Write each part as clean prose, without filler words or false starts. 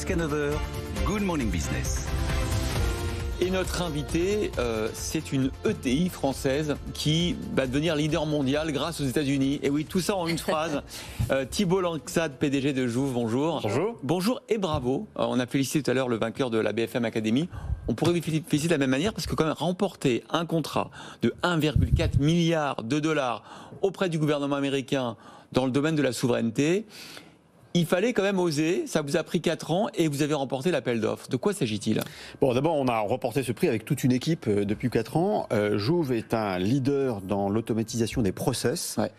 jusqu'à 9h, Good Morning Business. Et notre invité, c'est une ETI française qui va devenir leader mondial grâce aux États-Unis. Et oui, tout ça en une phrase. Thibault Langsad, PDG de Jouvv, bonjour. Bonjour. Bonjour et bravo. On a félicité tout à l'heure le vainqueur de la BFM Academy. On pourrait vous féliciter de la même manière parce que quand même remporter un contrat de 1,4 milliard de dollars auprès du gouvernement américain dans le domaine de la souveraineté, il fallait quand même oser, ça vous a pris 4 ans et vous avez remporté l'appel d'offres. De quoi s'agit-il ? Bon, d'abord, on a remporté ce prix avec toute une équipe depuis 4 ans. Jouvv est un leader dans l'automatisation des process. Ouais.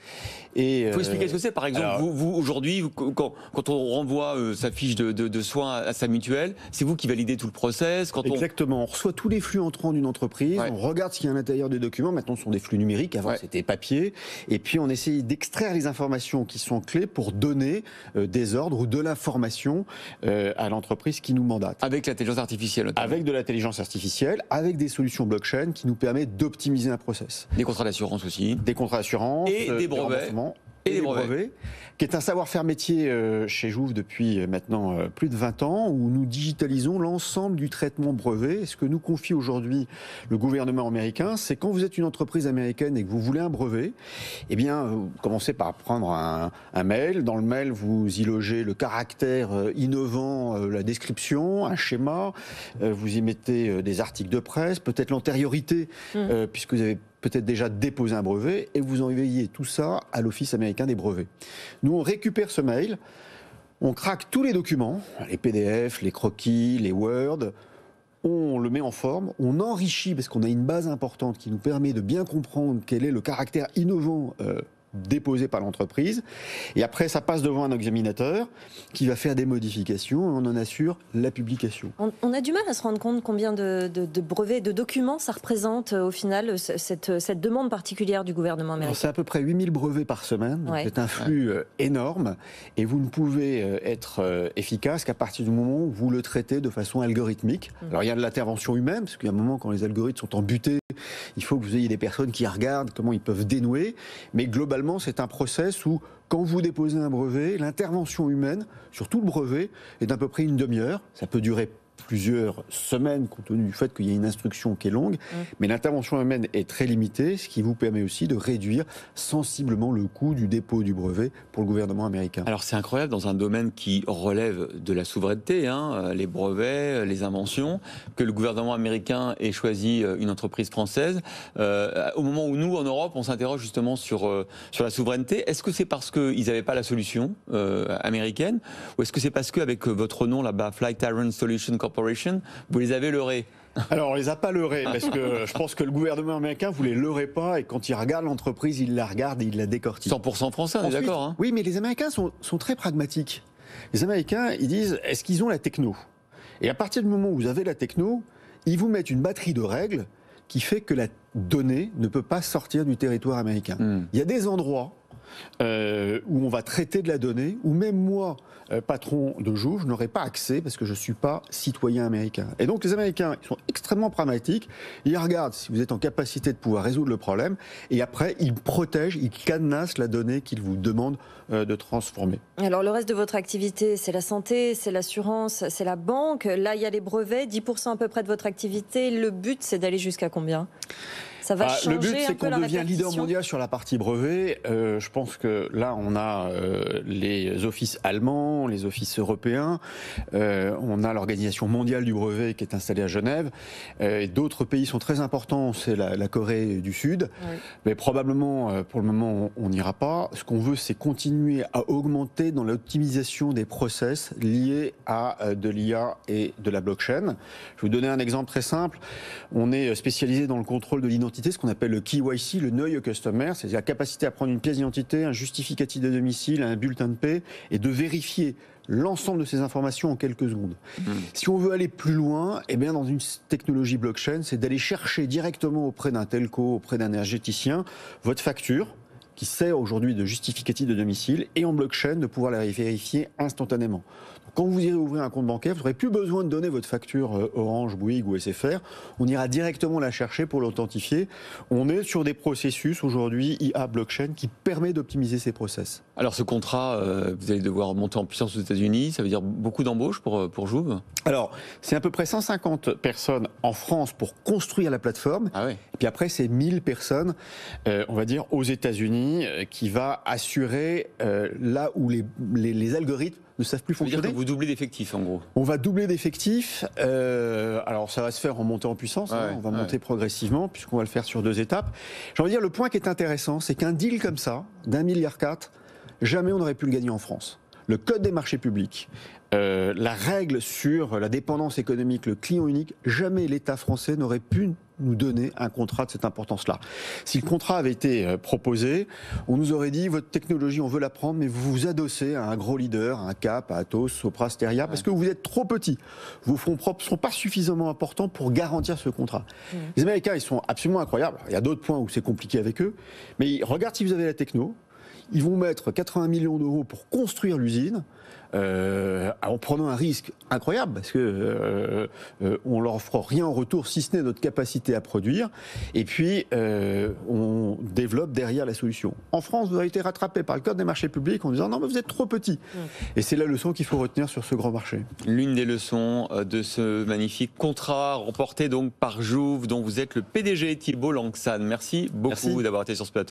Il faut expliquer ce que c'est. Par exemple, alors, vous aujourd'hui, quand on renvoie sa fiche de soins à sa mutuelle, c'est vous qui validez tout le process. Exactement. On reçoit tous les flux entrants d'une entreprise, ouais. On regarde ce qu'il y a à l'intérieur des documents. Maintenant, ce sont des flux numériques. Avant, c'était papier. Et puis, on essaye d'extraire les informations qui sont clés pour donner des ordres ou de l'information à l'entreprise qui nous mandate. Avec l'intelligence artificielle, notamment. Avec de l'intelligence artificielle, avec des solutions blockchain qui nous permettent d'optimiser un process. Des contrats d'assurance aussi. Des contrats d'assurance. Et des brevets. Et des brevets, qui est un savoir-faire métier chez Jouvv depuis maintenant plus de 20 ans, où nous digitalisons l'ensemble du traitement brevet. Et ce que nous confie aujourd'hui le gouvernement américain, c'est quand vous êtes une entreprise américaine et que vous voulez un brevet, eh bien, vous commencez par prendre un mail. Dans le mail, vous y logez le caractère innovant, la description, un schéma. Vous y mettez des articles de presse, peut-être l'antériorité, puisque vous avez peut-être déjà déposé un brevet, et vous envoyez tout ça à l'Office américain des brevets. Nous, on récupère ce mail, on craque tous les documents, les PDF, les croquis, les Word, on le met en forme, on enrichit, parce qu'on a une base importante qui nous permet de bien comprendre quel est le caractère innovant déposé par l'entreprise, et après ça passe devant un examinateur qui va faire des modifications et on en assure la publication. On a du mal à se rendre compte combien de brevets, de documents ça représente au final, cette demande particulière du gouvernement américain. C'est à peu près 8000 brevets par semaine, ouais. C'est un flux énorme et vous ne pouvez être efficace qu'à partir du moment où vous le traitez de façon algorithmique. Alors il y a de l'intervention humaine, parce qu'il y a un moment quand les algorithmes sont embutés, il faut que vous ayez des personnes qui regardent comment ils peuvent dénouer, mais globalement c'est un process où quand vous déposez un brevet, l'intervention humaine sur tout le brevet est d'à peu près une demi-heure. Ça peut durer plusieurs semaines compte tenu du fait qu'il y a une instruction qui est longue, mais l'intervention humaine est très limitée, ce qui vous permet aussi de réduire sensiblement le coût du dépôt du brevet pour le gouvernement américain. Alors c'est incroyable dans un domaine qui relève de la souveraineté, les brevets, les inventions, que le gouvernement américain ait choisi une entreprise française. Au moment où nous, en Europe, on s'interroge justement sur la souveraineté, est-ce que c'est parce qu'ils n'avaient pas la solution américaine, ou est-ce que c'est parce qu'avec votre nom là-bas, Flight Tyrant Solution Corporation, vous les avez leurrés? Alors, on les a pas leurrés, parce que je pense que le gouvernement américain vous les leurrait pas, et quand il regarde l'entreprise, il la regarde et il la décortique. 100% français, on est d'accord. Oui, mais les Américains sont très pragmatiques. Les Américains, ils disent, est-ce qu'ils ont la techno? Et à partir du moment où vous avez la techno, ils vous mettent une batterie de règles qui fait que la donnée ne peut pas sortir du territoire américain. Il y a des endroits où on va traiter de la donnée, où même moi, patron de Jouvv, je n'aurai pas accès parce que je ne suis pas citoyen américain. Et donc les Américains, ils sont extrêmement pragmatiques, ils regardent si vous êtes en capacité de pouvoir résoudre le problème, et après ils protègent, ils cadenassent la donnée qu'ils vous demandent de transformer. Alors le reste de votre activité, c'est la santé, c'est l'assurance, c'est la banque, là il y a les brevets, 10% à peu près de votre activité, le but c'est d'aller jusqu'à combien ? Ça va changer. Le but, c'est qu'on devient leader répartition. mondial sur la partie brevet. Je pense que là, on a les offices allemands, les offices européens. On a l'Organisation mondiale du brevet qui est installée à Genève. D'autres pays sont très importants, c'est la Corée du Sud. Oui. Mais probablement, pour le moment, on n'ira pas. Ce qu'on veut, c'est continuer à augmenter dans l'optimisation des process liés à de l'IA et de la blockchain. Je vais vous donner un exemple très simple. On est spécialisé dans le contrôle de l'identité, ce qu'on appelle le KYC, le Know Your Customer, c'est la capacité à prendre une pièce d'identité, un justificatif de domicile, un bulletin de paie, et de vérifier l'ensemble de ces informations en quelques secondes. Si on veut aller plus loin, eh bien dans une technologie blockchain, c'est d'aller chercher directement auprès d'un telco, auprès d'un énergéticien, votre facture, qui sert aujourd'hui de justificatif de domicile, et en blockchain de pouvoir les vérifier instantanément. Donc, quand vous irez ouvrir un compte bancaire, vous n'aurez plus besoin de donner votre facture Orange, Bouygues ou SFR. On ira directement la chercher pour l'authentifier. On est sur des processus aujourd'hui IA blockchain qui permet d'optimiser ces process. Alors ce contrat, vous allez devoir monter en puissance aux États-Unis, ça veut dire beaucoup d'embauches pour Jouve? Alors, c'est à peu près 150 personnes en France pour construire la plateforme. Ah ouais. Et puis après, c'est 1000 personnes, on va dire, aux États-Unis, qui va assurer là où les algorithmes ne savent plus Ça veut dire fonctionner. que vous doublez d'effectifs en gros. On va doubler d'effectifs. Alors, ça va se faire en montée en puissance. Ouais, On va monter progressivement, puisqu'on va le faire sur 2 étapes. J'ai envie de dire, le point qui est intéressant, c'est qu'un deal comme ça, d'1,4 milliard, jamais on n'aurait pu le gagner en France. Le code des marchés publics, la règle sur la dépendance économique, le client unique, jamais l'État français n'aurait pu nous donner un contrat de cette importance-là. Si le contrat avait été proposé, on nous aurait dit, votre technologie, on veut la prendre, mais vous vous adossez à un gros leader, à un Cap, à Atos, Sopra Steria, parce que vous êtes trop petit. Vos fonds propres ne sont pas suffisamment importants pour garantir ce contrat. Les Américains, ils sont absolument incroyables. Il y a d'autres points où c'est compliqué avec eux, mais regarde si vous avez la techno. Ils vont mettre 80 millions d'euros pour construire l'usine, en prenant un risque incroyable, parce que on leur offre rien en retour, si ce n'est notre capacité à produire, et puis on développe derrière la solution. En France, vous avez été rattrapé par le code des marchés publics en disant non, mais vous êtes trop petit. Et c'est la leçon qu'il faut retenir sur ce grand marché. L'une des leçons de ce magnifique contrat remporté donc par Jouve, dont vous êtes le PDG, Thibault Langsane. Merci beaucoup d'avoir été sur ce plateau.